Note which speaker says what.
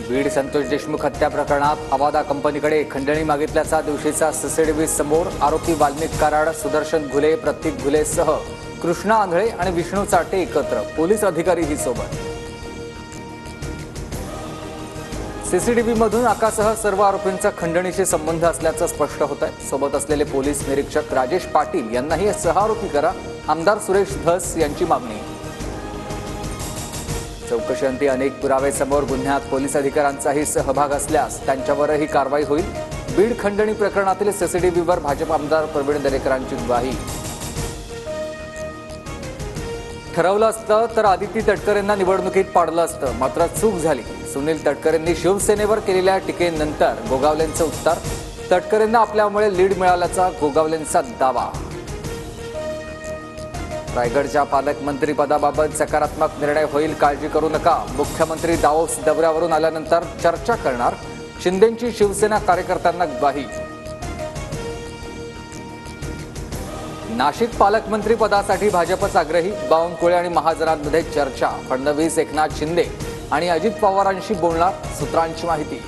Speaker 1: बीड संतोष देशमुख हत्या प्रकरणात अवादा कंपनीकडे खंडणी मागितल्याचा दिवशीचा सीसीटीव्ही समोर। आरोपी वाल्मिक कराड, सुदर्शन घुले, प्रतीक घुलेसह कृष्णा आंधळे आणि विष्णू चाटे एकत्र, पोलीस अधिकारीही सोबत। सीसीटीव्हीमधून आकासह सर्व आरोपींचा खंडणीशी संबंध असल्याचं स्पष्ट होत आहे। सोबत असलेले पोलीस निरीक्षक राजेश पाटील यांनाही सहआरोपी करा, आमदार सुरेश धस यांची मागणी। चौकशीअंती अनेक पुरावे समोर, गुन्ह्यात पोलीस अधिकाऱ्यांचाही सहभाग असल्यास त्यांच्यावरही कारवाई होईल। बीड खंडणी प्रकरणातील सीसीटीव्हीवर भाजप आमदार प्रवीण दरेकरांची ग्वाही। ठरवलं असतं तर आदिती तटकरेंना निवडणुकीत पाडलं असतं, मात्र चूक झाली। सुनील तटकरेंनी शिवसेनेवर केलेल्या टीकेनंतर गोगावलेंचं उत्तर। तटकरेंना आपल्यामुळे लीड मिळाल्याचा गोगावलेंचा दावा। रायगडच्या पालकमंत्री पदाबाबत सकारात्मक निर्णय होईल, काळजी करू नका। मुख्यमंत्री दावोस दौऱ्यावरून आल्यानंतर चर्चा करणार, शिंदेंची शिवसेना कार्यकर्त्यांना ग्वाही। नाशिक पालकमंत्री पदासाठी भाजपच आग्रही, बावनकुळे आणि महाजनांमध्ये चर्चा। फडणवीस, एकनाथ शिंदे आणि अजित पवारांशी बोलणार, सूत्रांची माहिती।